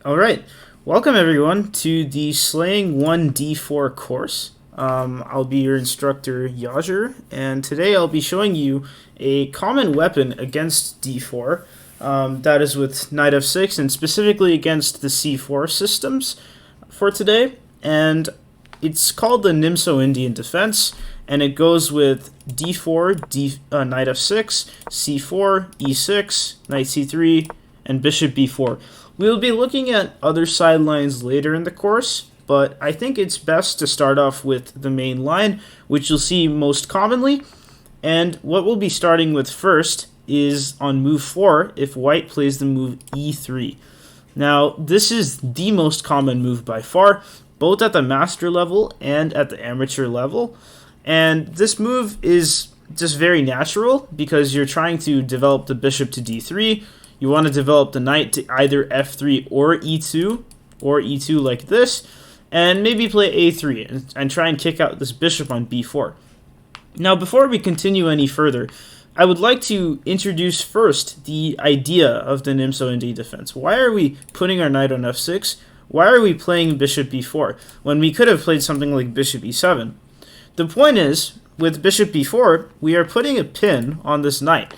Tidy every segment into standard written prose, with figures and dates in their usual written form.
Alright, welcome everyone to the Slaying 1 D4 course. I'll be your instructor, Yajer, and today I'll be showing you a common weapon against D4, that is with Knight f6, and specifically against the C4 systems for today. And it's called the Nimzo Indian defense, and it goes with D4, Knight f6, C4, E6, Knight C3, and Bishop B4. We will be looking at other sidelines later in the course, but I think it's best to start off with the main line, which you'll see most commonly. And what we'll be starting with first is on move 4, if white plays the move E3. Now, this is the most common move by far, both at the master level and at the amateur level. And this move is just very natural because you're trying to develop the bishop to D3. You want to develop the knight to either f3 or e2 like this, and maybe play a3 and try and kick out this bishop on b4. Now, before we continue any further, I would like to introduce first the idea of the Nimzo Indian defense. Why are we putting our knight on f6? Why are we playing bishop b4 when we could have played something like bishop e7? The point is, with bishop b4, we are putting a pin on this knight.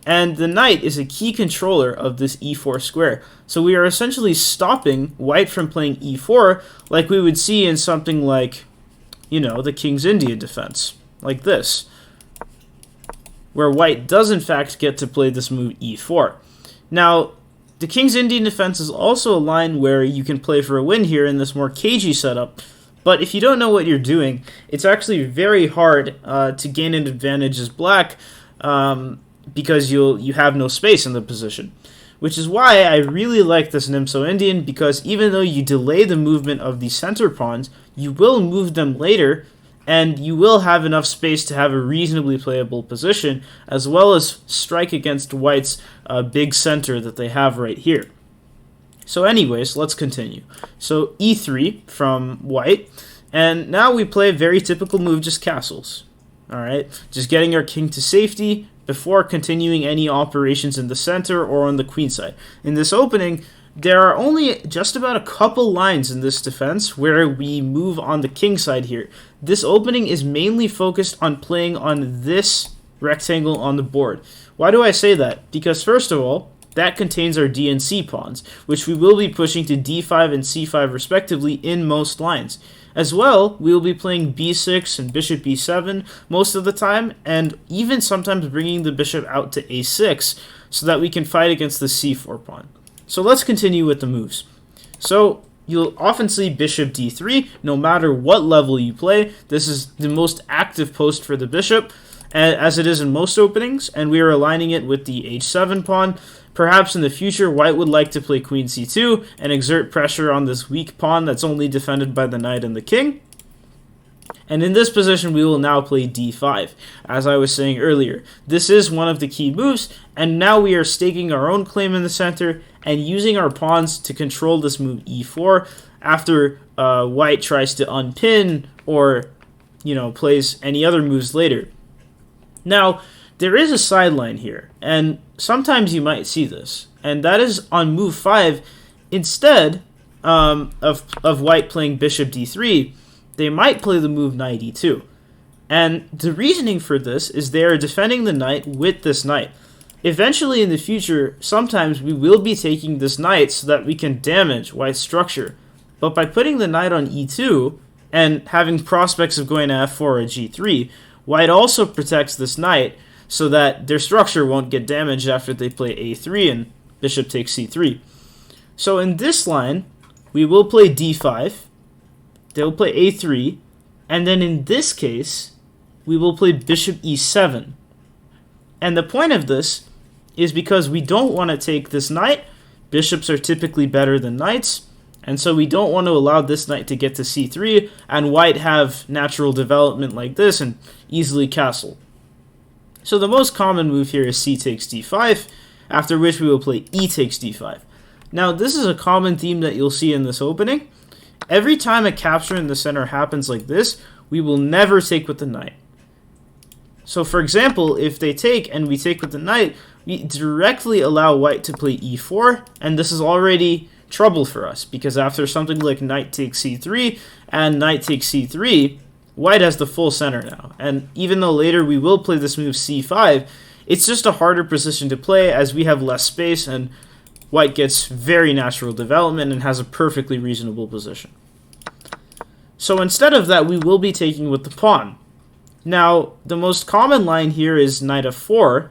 And the knight is a key controller of this e4 square. So we are essentially stopping white from playing e4 like we would see in something like, the King's Indian defense, like this, where white does in fact get to play this move e4. Now, the King's Indian defense is also a line where you can play for a win here in this more cagey setup. But if you don't know what you're doing, it's actually very hard to gain an advantage as black, because you have no space in the position. Which is why I really like this Nimzo Indian, because even though you delay the movement of the center pawns, you will move them later, and you will have enough space to have a reasonably playable position, as well as strike against white's big center that they have right here. So anyways, let's continue. So e3 from white, and now we play a very typical move, just castles. Alright, just getting our king to safety before continuing any operations in the center or on the queen side. In this opening, there are only just about a couple lines in this defense where we move on the king side here. This opening is mainly focused on playing on this rectangle on the board. Why do I say that? Because first of all, that contains our D and C pawns, which we will be pushing to D5 and C5 respectively in most lines. As well, we will be playing b6 and bishop b7 most of the time, and even sometimes bringing the bishop out to a6 so that we can fight against the c4 pawn. So let's continue with the moves. So you'll often see bishop d3 no matter what level you play. This is the most active post for the bishop, as it is in most openings, and we are aligning it with the h7 pawn. Perhaps in the future, white would like to play queen c2 and exert pressure on this weak pawn that's only defended by the knight and the king. And in this position, we will now play d5. As I was saying earlier, this is one of the key moves, and now we are staking our own claim in the center and using our pawns to control this move e4 after white tries to unpin or, plays any other moves later. Now, there is a sideline here, and sometimes you might see this, and that is on move 5, instead of white playing bishop d3, they might play the move knight e2. And the reasoning for this is they are defending the knight with this knight. Eventually in the future, sometimes we will be taking this knight so that we can damage white's structure. But by putting the knight on e2 and having prospects of going to f4 or g3, white also protects this knight so that their structure won't get damaged after they play a3 and bishop takes c3. So in this line, we will play d5, they will play a3, and then in this case, we will play bishop e7. And the point of this is because we don't want to take this knight. Bishops are typically better than knights, and so we don't want to allow this knight to get to c3 and white have natural development like this and easily castle. So the most common move here is c takes d5, after which we will play e takes d5. Now this is a common theme that you'll see in this opening. Every time a capture in the center happens like this, we will never take with the knight. So for example, if they take and we take with the knight, we directly allow white to play e4, and this is already trouble for us, because after something like knight takes c3 and knight takes c3, white has the full center now. And even though later we will play this move c5, it's just a harder position to play as we have less space and white gets very natural development and has a perfectly reasonable position. So instead of that, we will be taking with the pawn. Now, the most common line here is knight f4,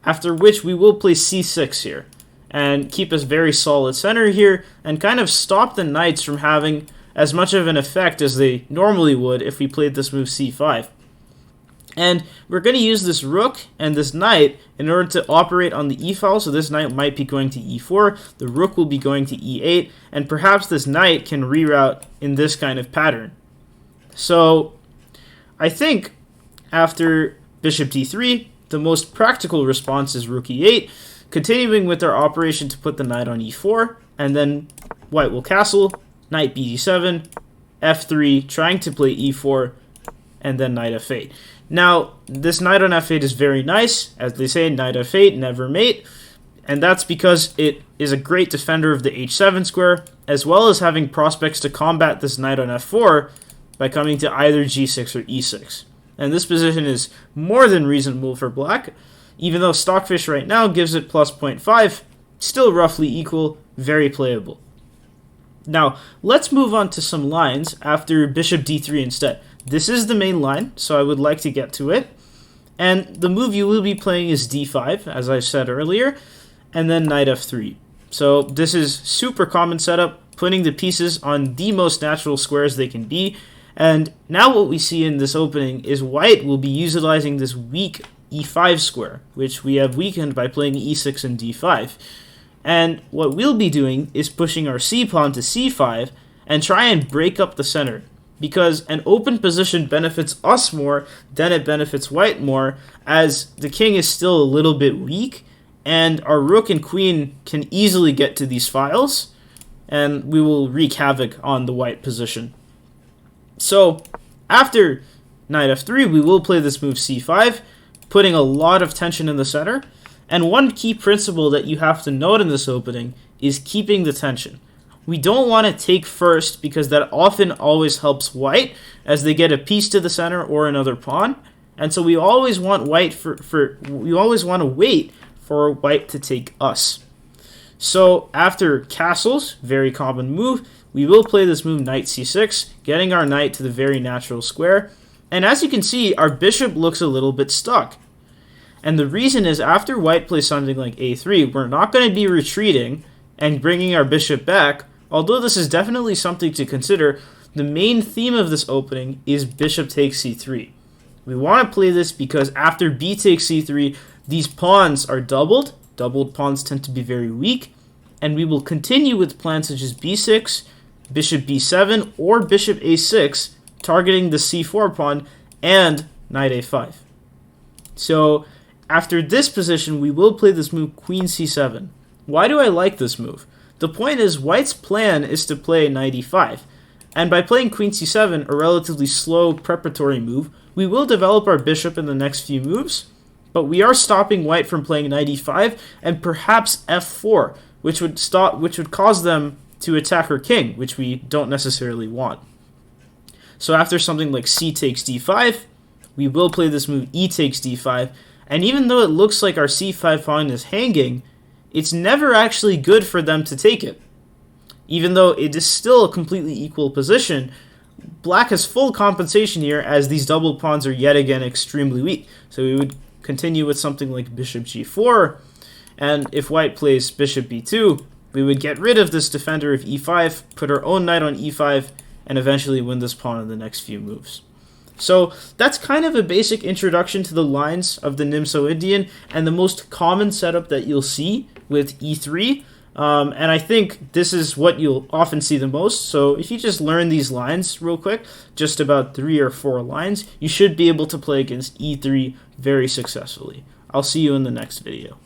after which we will play c6 here and keep a very solid center here and kind of stop the knights from having as much of an effect as they normally would if we played this move c5. And we're going to use this rook and this knight in order to operate on the e-file. So this knight might be going to e4, the rook will be going to e8, and perhaps this knight can reroute in this kind of pattern. So I think after bishop d3, the most practical response is rook e8, continuing with our operation to put the knight on e4, and then white will castle, knight bd7, f3, trying to play e4, and then knight f8. Now, this knight on f8 is very nice. As they say, knight f8, never mate. And that's because it is a great defender of the h7 square, as well as having prospects to combat this knight on f4 by coming to either g6 or e6. And this position is more than reasonable for black, even though Stockfish right now gives it plus 0.5, still roughly equal, very playable. Now, let's move on to some lines after bishop d3 instead. This is the main line, so I would like to get to it. And the move you will be playing is d5, as I said earlier, and then knight f3. So this is super common setup, putting the pieces on the most natural squares they can be. And now what we see in this opening is white will be utilizing this weak e5 square, which we have weakened by playing e6 and d5. And what we'll be doing is pushing our c-pawn to c5 and try and break up the center, because an open position benefits us more than it benefits white more, as the king is still a little bit weak, and our rook and queen can easily get to these files, and we will wreak havoc on the white position. So, after knight f3, we will play this move c5, putting a lot of tension in the center, and one key principle that you have to note in this opening is keeping the tension. We don't want to take first, because that often always helps white as they get a piece to the center or another pawn. And so we always want we always want to wait for white to take us. So after castles, very common move, we will play this move knight c6, getting our knight to the very natural square. And as you can see, our bishop looks a little bit stuck. And the reason is after white plays something like a3, we're not going to be retreating and bringing our bishop back. Although this is definitely something to consider, the main theme of this opening is bishop takes c3. We want to play this because after b takes c3, these pawns are doubled. Doubled pawns tend to be very weak. And we will continue with plans such as b6, bishop b7, or bishop a6, targeting the c4 pawn, and knight a5. So after this position, we will play this move queen c7. Why do I like this move? The point is, white's plan is to play knight e5, and by playing queen c7, a relatively slow preparatory move, we will develop our bishop in the next few moves, but we are stopping white from playing knight e5 and perhaps f4, which would cause them to attack our king, which we don't necessarily want. So after something like c takes d5, we will play this move e takes d5, and even though it looks like our c5 pawn is hanging, it's never actually good for them to take it. Even though it is still a completely equal position, black has full compensation here as these double pawns are yet again extremely weak. So we would continue with something like bishop g4, and if white plays bishop b2, we would get rid of this defender of e5, put our own knight on e5, and eventually win this pawn in the next few moves. So that's kind of a basic introduction to the lines of the Nimzo Indian and the most common setup that you'll see with e3. And I think this is what you'll often see the most. So if you just learn these lines real quick, just about 3 or 4 lines, you should be able to play against e3 very successfully. I'll see you in the next video.